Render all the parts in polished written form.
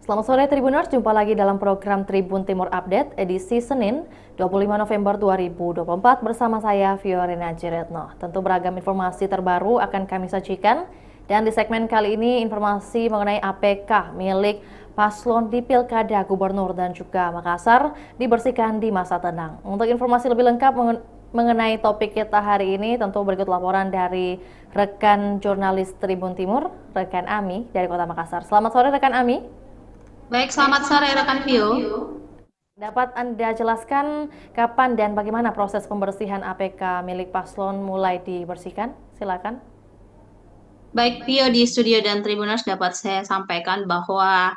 Selamat sore Tribuners, jumpa lagi dalam program Tribun Timur Update edisi Senin 25 November 2024 bersama saya Fiorina Ciretno. Tentu beragam informasi terbaru akan kami sajikan dan di segmen kali ini informasi mengenai APK milik paslon di Pilkada Gubernur dan juga Makassar dibersihkan di masa tenang. Untuk informasi lebih lengkap mengenai topik kita hari ini tentu berikut laporan dari rekan jurnalis Tribun Timur, rekan Ami dari Kota Makassar. Selamat sore rekan Ami. Baik, selamat sore rekan Vio. Dapat Anda jelaskan kapan dan bagaimana proses pembersihan APK milik paslon mulai dibersihkan? Silakan. Baik Vio di studio dan Tribuners dapat saya sampaikan bahwa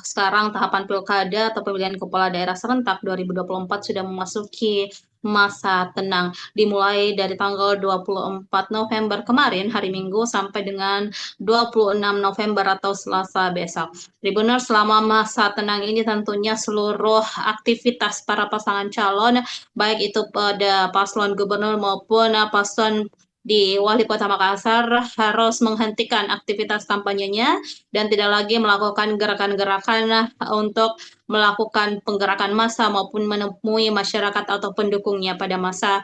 sekarang tahapan pilkada atau pemilihan kepala daerah serentak 2024 sudah memasuki masa tenang. Dimulai dari tanggal 24 November kemarin, hari Minggu, sampai dengan 26 November atau Selasa besok. Tribuners, selama masa tenang ini tentunya seluruh aktivitas para pasangan calon, baik itu pada paslon gubernur maupun paslon di Wali Kota Makassar harus menghentikan aktivitas kampanyenya dan tidak lagi melakukan gerakan-gerakan untuk melakukan penggerakan massa maupun menemui masyarakat atau pendukungnya pada masa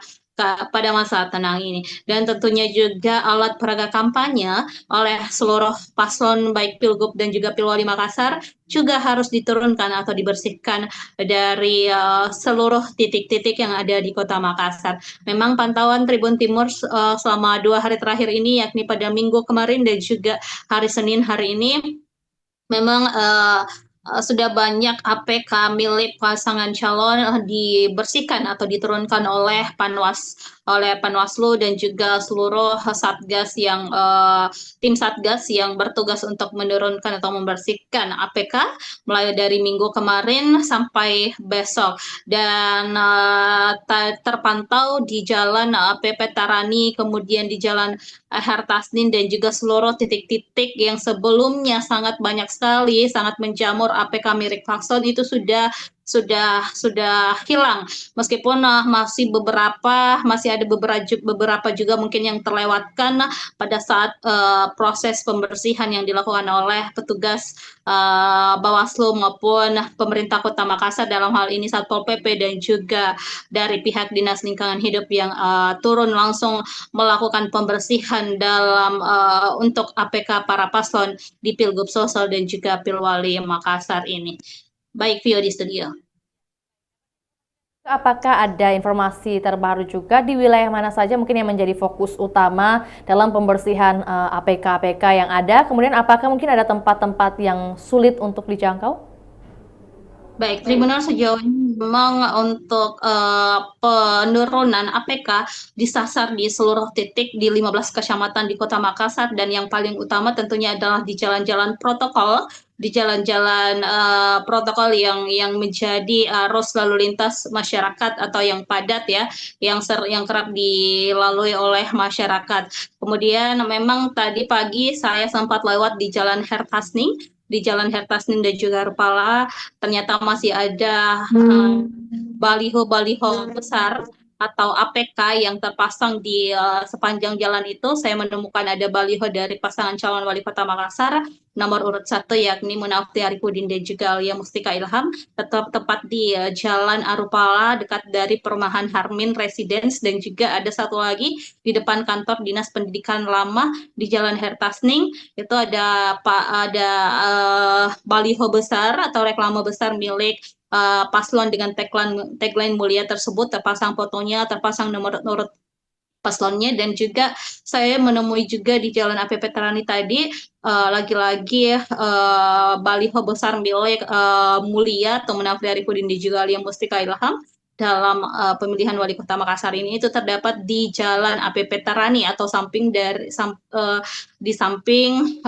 tenang ini. Dan tentunya juga alat peraga kampanye oleh seluruh paslon baik Pilgub dan juga Pilwali Makassar juga harus diturunkan atau dibersihkan dari seluruh titik-titik yang ada di Kota Makassar. Memang pantauan Tribun Timur selama 2 hari terakhir ini, yakni pada Minggu kemarin dan juga hari Senin hari ini, memang sudah banyak APK milik pasangan calon dibersihkan atau diturunkan oleh Panwaslu dan juga seluruh tim satgas yang bertugas untuk menurunkan atau membersihkan APK mulai dari minggu kemarin sampai besok. Dan terpantau di jalan PP Tarani, kemudian di jalan Hertasnin dan juga seluruh titik-titik yang sebelumnya sangat banyak sekali, sangat menjamur APK milik Paslon itu sudah hilang. Meskipun masih ada beberapa juga mungkin yang terlewatkan pada saat proses pembersihan yang dilakukan oleh petugas Bawaslu maupun pemerintah Kota Makassar, dalam hal ini Satpol PP dan juga dari pihak Dinas Lingkungan Hidup yang turun langsung melakukan pembersihan untuk APK para paslon di Pilgub Sulsel dan juga Pilwali Makassar ini. Baik, Vio di studio. Apakah ada informasi terbaru juga di wilayah mana saja mungkin yang menjadi fokus utama dalam pembersihan APK-APK yang ada? Kemudian apakah mungkin ada tempat-tempat yang sulit untuk dijangkau? Baik, Tribunal sejauh ini memang untuk penurunan APK disasar di seluruh titik di 15 kecamatan di Kota Makassar, dan yang paling utama tentunya adalah di jalan-jalan protokol, protokol yang menjadi arus lalu lintas masyarakat atau yang padat ya, yang kerap dilalui oleh masyarakat. Kemudian memang tadi pagi saya sempat lewat di Jalan Hertasning dan juga Rupala, ternyata masih ada baliho-baliho besar atau APK yang terpasang di sepanjang jalan itu. Saya menemukan ada baliho dari pasangan calon wali kota Makassar nomor urut 1, yakni Munafti Arifudin dan juga Alia Mustika Ilham, tetap tepat di Jalan Arupala dekat dari perumahan Harmin Residence, dan juga ada satu lagi di depan kantor Dinas Pendidikan Lama di Jalan Hertasning. Itu ada baliho besar atau reklame besar milik paslon dengan tagline mulia tersebut, terpasang fotonya, terpasang nomor urut paslonnya. Dan juga saya menemui juga di Jalan APP Terani tadi lagi-lagi baliho besar milik Mulia atau Munafri Arifudin dan juga Alia Mustika Ilham dalam pemilihan wali kota Makassar ini. Itu terdapat di Jalan APP Terani atau di samping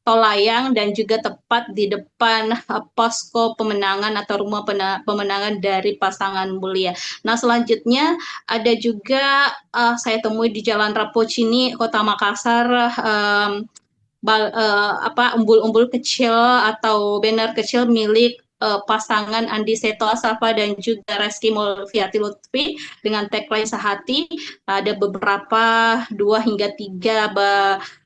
tol layang, dan juga tepat di depan posko pemenangan atau rumah pemenangan dari pasangan Mulia. Nah, selanjutnya ada juga saya temui di Jalan Rapocini, Kota Makassar, umbul-umbul kecil atau banner kecil milik pasangan Andi Seto Asafa dan juga Reski Mulfiati Lutfi dengan tagline Sehati. Ada beberapa 2 hingga 3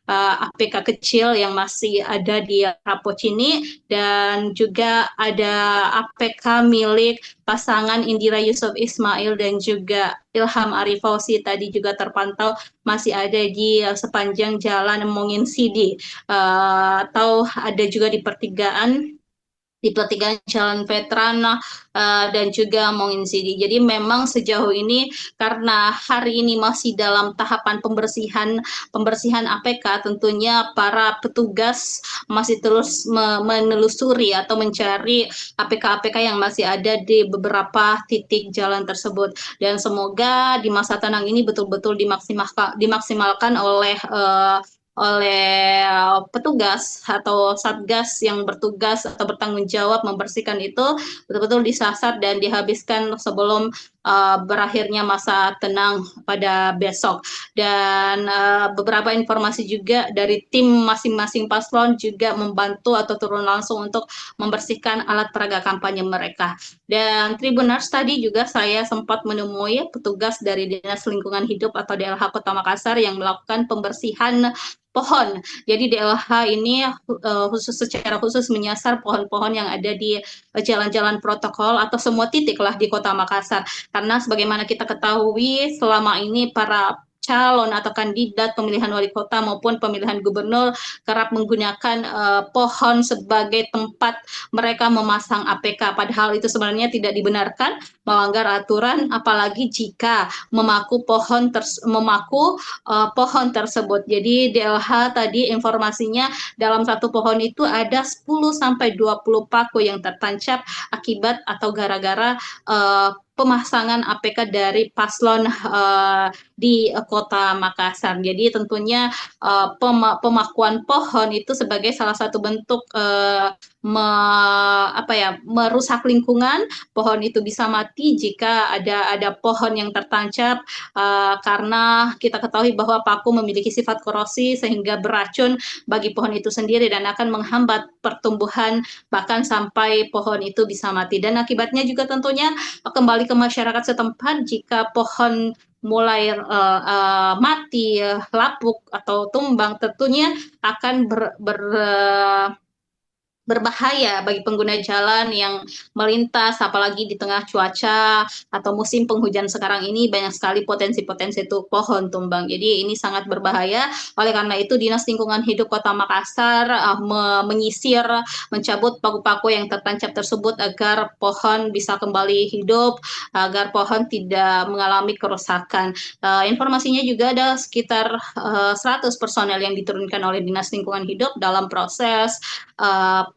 APK kecil yang masih ada di Rapocini, dan juga ada APK milik pasangan Indira Yusuf Ismail dan juga Ilham Arif Fauzi tadi juga terpantau masih ada di sepanjang jalan Mongin Sidi, atau ada juga di pertigaan Jalan Veteran dan juga Mongin Sidi. Jadi memang sejauh ini karena hari ini masih dalam tahapan pembersihan APK, tentunya para petugas masih terus menelusuri atau mencari APK-APK yang masih ada di beberapa titik jalan tersebut. Dan semoga di masa tenang ini betul-betul dimaksimalkan oleh petugas atau satgas yang bertugas atau bertanggung jawab membersihkan itu betul-betul disasar dan dihabiskan sebelum berakhirnya masa tenang pada besok. Dan beberapa informasi juga dari tim masing-masing paslon juga membantu atau turun langsung untuk membersihkan alat peraga kampanye mereka. Dan Tribuners, tadi juga saya sempat menemui petugas dari Dinas Lingkungan Hidup atau DLH Kota Makassar yang melakukan pembersihan pohon. Jadi DLH ini secara khusus menyasar pohon-pohon yang ada di jalan-jalan protokol atau semua titik lah di Kota Makassar. Karena sebagaimana kita ketahui selama ini para calon atau kandidat pemilihan wali kota maupun pemilihan gubernur kerap menggunakan pohon sebagai tempat mereka memasang APK. Padahal itu sebenarnya tidak dibenarkan, melanggar aturan, apalagi jika memaku pohon tersebut. Jadi DLH tadi informasinya dalam satu pohon itu ada 10 sampai 20 paku yang tertancap akibat atau gara-gara pemasangan APK dari paslon di Kota Makassar. Jadi tentunya pemakuan pohon itu sebagai salah satu bentuk merusak lingkungan. Pohon itu bisa mati jika ada pohon yang tertancap, karena kita ketahui bahwa paku memiliki sifat korosi sehingga beracun bagi pohon itu sendiri dan akan menghambat pertumbuhan bahkan sampai pohon itu bisa mati. Dan akibatnya juga tentunya kembali ke masyarakat setempat jika pohon mulai mati, lapuk atau tumbang, tentunya akan berbahaya bagi pengguna jalan yang melintas, apalagi di tengah cuaca atau musim penghujan sekarang ini banyak sekali potensi-potensi itu pohon tumbang. Jadi ini sangat berbahaya. Oleh karena itu Dinas Lingkungan Hidup Kota Makassar menyisir, mencabut paku-paku yang tertancap tersebut agar pohon bisa kembali hidup, agar pohon tidak mengalami kerusakan. Informasinya juga ada sekitar 100 personel yang diturunkan oleh Dinas Lingkungan Hidup dalam proses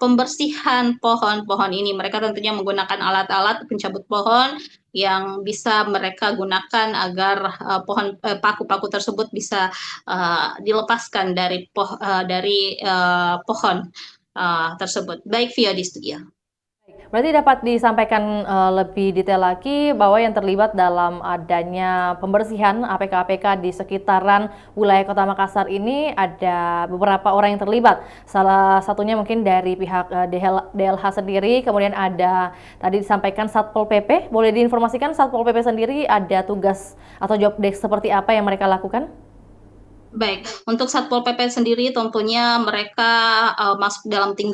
pembersihan pohon-pohon ini. Mereka tentunya menggunakan alat-alat pencabut pohon yang bisa mereka gunakan agar paku-paku tersebut bisa dilepaskan dari pohon tersebut. Baik, Via di studio. Berarti dapat disampaikan lebih detail lagi bahwa yang terlibat dalam adanya pembersihan APK-APK di sekitaran wilayah Kota Makassar ini ada beberapa orang yang terlibat. Salah satunya mungkin dari pihak DLH sendiri, kemudian ada tadi disampaikan Satpol PP. Boleh diinformasikan Satpol PP sendiri ada tugas atau job desk seperti apa yang mereka lakukan? Baik, untuk Satpol PP sendiri tentunya mereka masuk dalam tim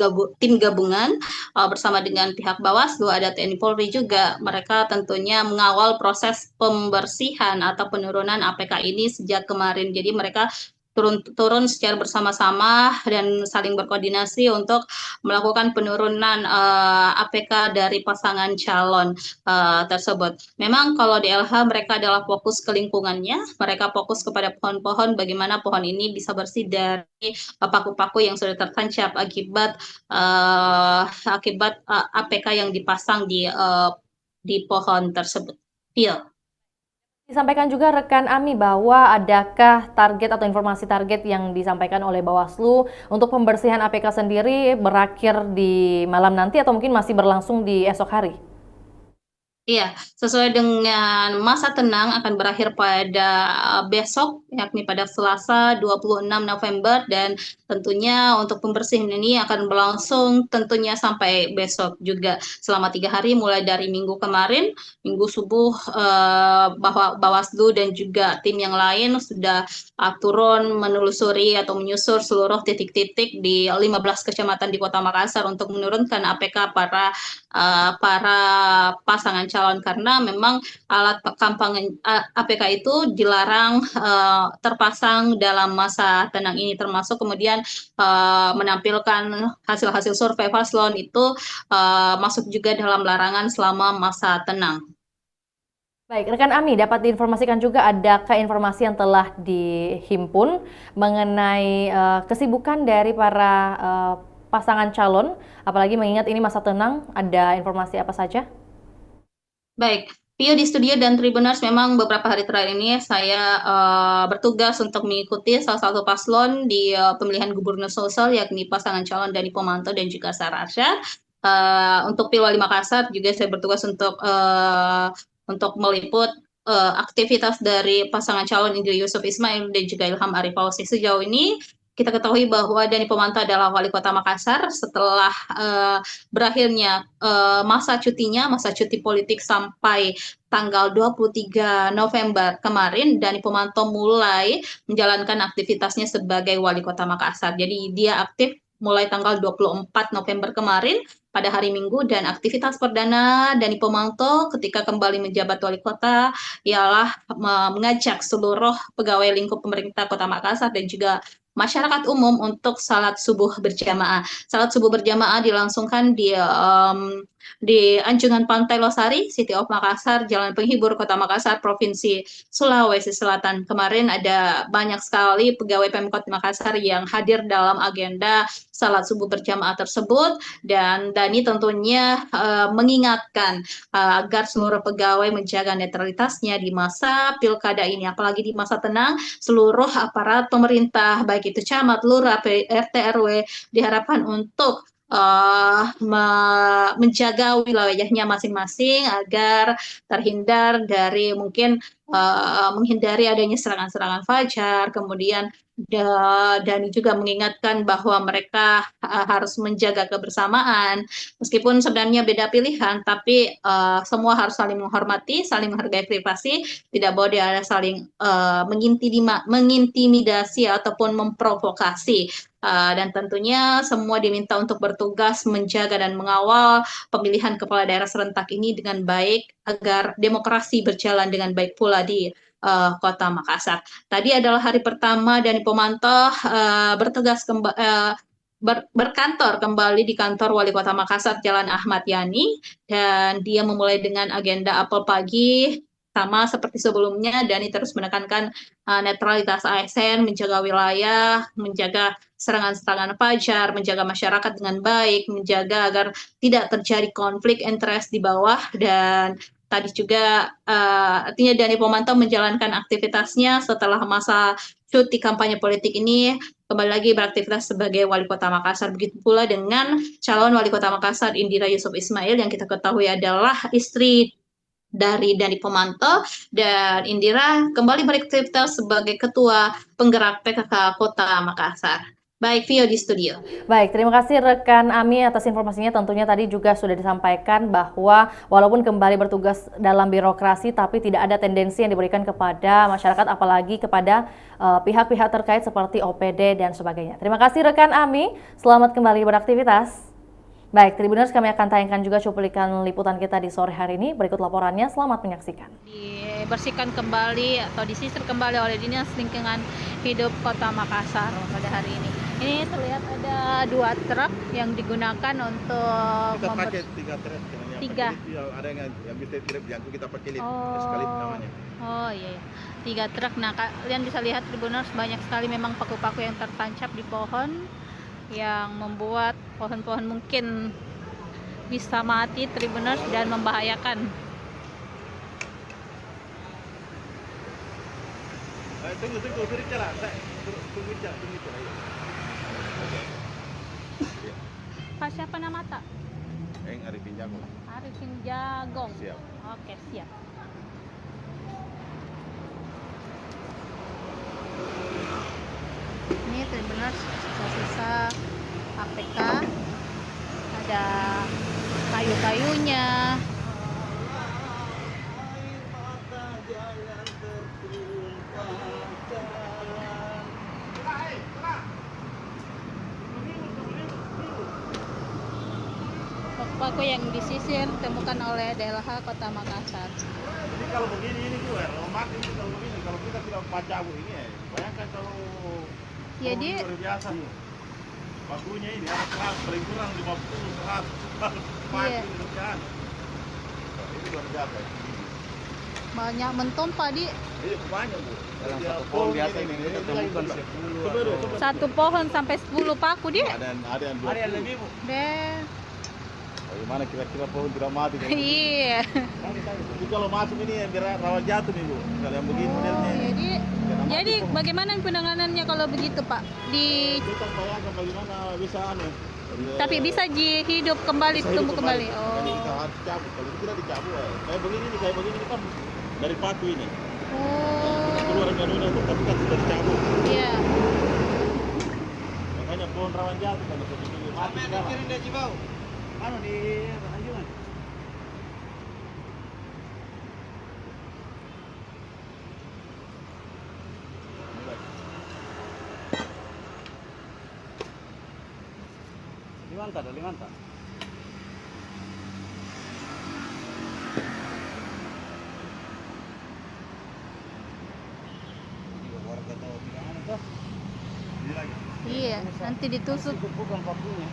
gabungan bersama dengan pihak Bawaslu, ada TNI Polri juga. Mereka tentunya mengawal proses pembersihan atau penurunan APK ini sejak kemarin. Jadi mereka turun secara bersama-sama dan saling berkoordinasi untuk melakukan penurunan APK dari pasangan calon tersebut. Memang kalau di LH mereka adalah fokus ke lingkungannya, mereka fokus kepada pohon-pohon, bagaimana pohon ini bisa bersih dari paku-paku yang sudah tertancap akibat APK yang dipasang di pohon tersebut. Iya. Disampaikan juga rekan Ami bahwa adakah target atau informasi target yang disampaikan oleh Bawaslu untuk pembersihan APK sendiri berakhir di malam nanti atau mungkin masih berlangsung di esok hari? Iya, sesuai dengan masa tenang akan berakhir pada besok, yakni pada Selasa 26 November dan tentunya untuk pembersihan ini akan berlangsung tentunya sampai besok juga selama 3 hari mulai dari minggu kemarin, minggu subuh bahwa Bawaslu dan juga tim yang lain sudah turun menelusuri atau menyusur seluruh titik-titik di 15 kecamatan di Kota Makassar untuk menurunkan APK para pasangan calon karena memang alat kampanye APK itu dilarang terpasang dalam masa tenang ini termasuk kemudian menampilkan hasil-hasil survei paslon itu masuk juga dalam larangan selama masa tenang. Baik, rekan Ami, dapat diinformasikan juga adakah informasi yang telah dihimpun mengenai kesibukan dari para pasangan calon, apalagi mengingat ini masa tenang, ada informasi apa saja? Baik, Pio di studio dan Tribuners memang beberapa hari terakhir ini saya bertugas untuk mengikuti salah satu paslon di pemilihan gubernur Sulsel yakni pasangan calon Dani Pomanto dan juga Sarah Arsyad. Untuk Pilwali Makassar juga saya bertugas untuk meliput aktivitas dari pasangan calon Indri Yusuf Ismail dan juga Ilham Arif Fauzi. Sejauh ini kita ketahui bahwa Dani Pomanto adalah wali kota Makassar setelah berakhirnya masa cutinya, masa cuti politik sampai tanggal 23 November kemarin, Dani Pomanto mulai menjalankan aktivitasnya sebagai wali kota Makassar. Jadi dia aktif mulai tanggal 24 November kemarin pada hari Minggu dan aktivitas perdana Dani Pomanto ketika kembali menjabat wali kota ialah mengajak seluruh pegawai lingkup pemerintah Kota Makassar dan juga masyarakat umum untuk salat subuh berjamaah. Salat subuh berjamaah dilangsungkan di Anjungan Pantai Losari, City of Makassar, Jalan Penghibur Kota Makassar, Provinsi Sulawesi Selatan. Kemarin ada banyak sekali pegawai Pemkot Makassar yang hadir dalam agenda salat subuh berjamaah tersebut dan Dani tentunya mengingatkan agar seluruh pegawai menjaga netralitasnya di masa pilkada ini, apalagi di masa tenang seluruh aparat pemerintah baik itu camat, lurah, RT, RW diharapkan untuk menjaga wilayahnya masing-masing agar terhindar dari mungkin menghindari adanya serangan-serangan fajar, kemudian dan juga mengingatkan bahwa mereka harus menjaga kebersamaan meskipun sebenarnya beda pilihan tapi semua harus saling menghormati, saling menghargai privasi, tidak boleh ada saling mengintimidasi ataupun memprovokasi. Dan tentunya semua diminta untuk bertugas menjaga dan mengawal pemilihan kepala daerah serentak ini dengan baik agar demokrasi berjalan dengan baik pula di Kota Makassar. Tadi adalah hari pertama Dani Pomanto bertugas berkantor kembali di kantor Wali Kota Makassar Jalan Ahmad Yani dan dia memulai dengan agenda apel pagi sama seperti sebelumnya. Dani terus menekankan netralitas ASN, menjaga wilayah, menjaga serangan-serangan fajar, menjaga masyarakat dengan baik, menjaga agar tidak terjadi konflik interest di bawah dan tadi juga artinya Dani Pomanto menjalankan aktivitasnya setelah masa cuti kampanye politik ini kembali lagi beraktivitas sebagai wali kota Makassar. Begitu pula dengan calon wali kota Makassar Indira Yusuf Ismail yang kita ketahui adalah istri dari Dani Pomanto dan Indira kembali beraktivitas sebagai ketua penggerak PKK Kota Makassar. Baik, Vio di studio. Baik, terima kasih rekan Ami atas informasinya. Tentunya tadi juga sudah disampaikan bahwa walaupun kembali bertugas dalam birokrasi, tapi tidak ada tendensi yang diberikan kepada masyarakat, apalagi kepada pihak-pihak terkait seperti OPD dan sebagainya. Terima kasih rekan Ami, selamat kembali beraktivitas. Baik, Tribuners, kami akan tayangkan juga cuplikan liputan kita di sore hari ini. Berikut laporannya, selamat menyaksikan. Dibersihkan kembali atau disisir kembali oleh Dinas Lingkungan Hidup Kota Makassar pada hari ini. Ini terlihat ada 2 truk yang digunakan untuk kita pakai 3 truk. Tiga. Ada yang bisa truk yang kita pakai lift, eskalip namanya. Oh iya, 3 truk. Nah, kalian bisa lihat Tribuners banyak sekali memang paku-paku yang tertancap di pohon yang membuat pohon-pohon mungkin bisa mati Tribuners dan membahayakan. Tunggu jalan. Tunggu jalan. Pak, siapa nama tak? Arifin Jagong. Arifin Jagong. Siap. Oke, siap. Ini benar sisa-sisa APK. Ada kayu-kayunya. Paku yang disisir ditemukan oleh DLH Kota Makassar. Jadi kalau begini ini juga romak ini kalau begini kalau kita tidak baca ini ya. Bayangkan kalau Jadi luar biasa nih. Pakunya ini ada keras paling kurang 50 100 Iya. Ini luar biasa. banyak mentompa di Ini banyak Bu. Dalam Dia satu pohon biasa ini ini kita temukan nilai 10 Coba. satu pohon sampai 10 paku dia. Ada yang 20. Ada yang lebih, Bu. Deh. Bagaimana kira-kira pohon tidak mati kalau begini? Iya. Jadi kalau masuk ini yang rawan jatuh nih Bu. Kalau yang begini modelnya. Jadi bagaimana penanganannya kalau begitu, Pak? Kita bayangkan bagaimana bisa Tapi bisa hidup kembali, bisa hidup tumbuh kembali. Makanya kita Oh. harus dicabut. Kalau kita dicabut ya. Kayak begini ini kan dari paku ini. Kita Oh. keluar ganunya Bu, tapi kan sudah dicabut. Iya. Makanya pohon rawan jatuh kalau begini mati sekarang. dia Cibau. Anu di Anjungan. Limanta. Warga tahu tidak anu toh. Ini lagi. Iya, nanti ditusuk. Bukan pakunya.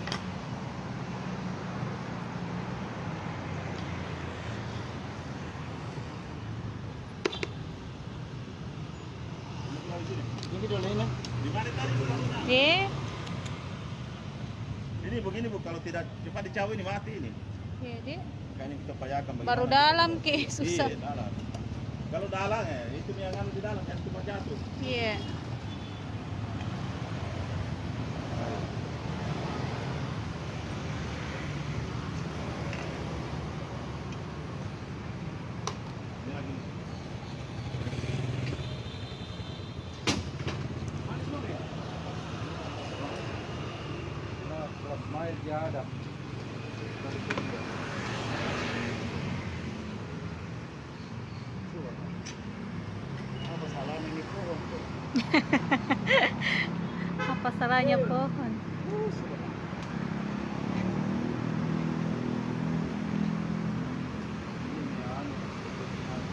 Ini dulu ini. Di mana tadi Bu? Ini begini Bu, kalau tidak cepat dicabut ini mati ini. Jadi Makanya kita bayangkan bagaimana. baru dalam ke susah. Iya, dalam. Kalau dalam ya, itu yang anu di dalam yang cuma jatuh. Iya. Ini lagi. Nah, plus mile dia ada. Apa salahnya ini pohon tuh? Apa salahnya pohon?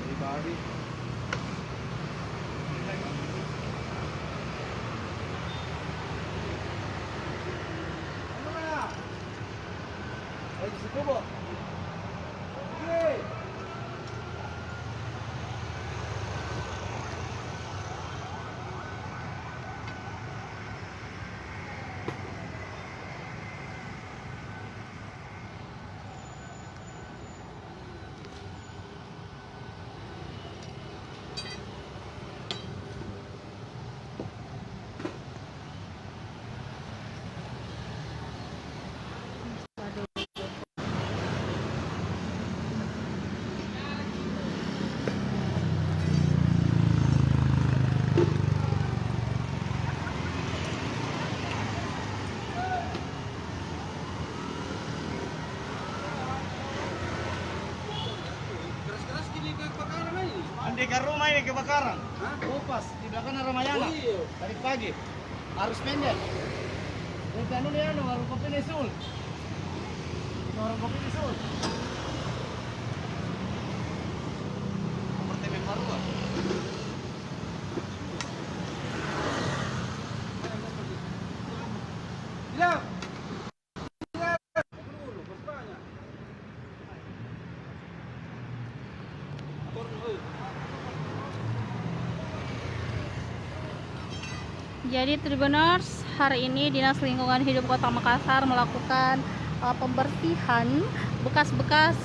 Pribadi. Ayo situ, Bu. Oke. Keras-keras gini kebakaran ini. Andekan rumah ini kebakaran. Hah? Pas di belakang Ramayana. Oh, iya. Tadi pagi. Harus pendek. Ini anu dia anu warung kopi Nesul. Warung kopi Nesul. Apartemen baru. Bilang. Jadi Tribuners, hari ini Dinas Lingkungan Hidup Kota Makassar melakukan pembersihan bekas-bekas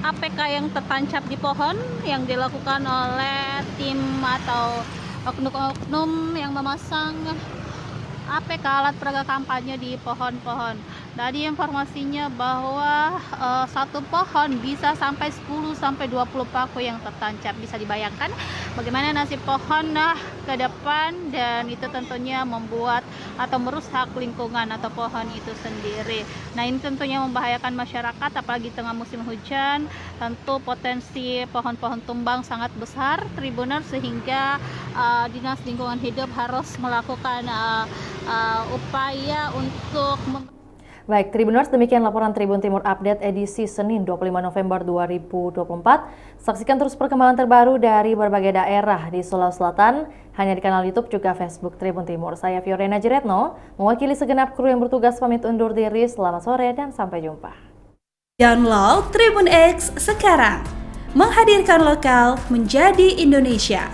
APK yang tertancap di pohon yang dilakukan oleh tim atau oknum-oknum yang memasang APK alat peraga kampanye di pohon-pohon. Tadi informasinya bahwa satu pohon bisa sampai 10 sampai 20 paku yang tertancap. Bisa dibayangkan bagaimana nasib pohon ke depan, dan itu tentunya membuat atau merusak lingkungan atau pohon itu sendiri. Nah, ini tentunya membahayakan masyarakat, apalagi tengah musim hujan. Tentu potensi pohon-pohon tumbang sangat besar, Tribuners, sehingga Dinas Lingkungan Hidup harus melakukan upaya untuk Baik, Tribuners, demikian laporan Tribun Timur Update edisi Senin 25 November 2024. Saksikan terus perkembangan terbaru dari berbagai daerah di Sulawesi Selatan, hanya di kanal YouTube juga Facebook Tribun Timur. Saya Fiorena Jiretno, mewakili segenap kru yang bertugas pamit undur diri. Selamat sore dan sampai jumpa. Download Tribun X sekarang, menghadirkan lokal menjadi Indonesia.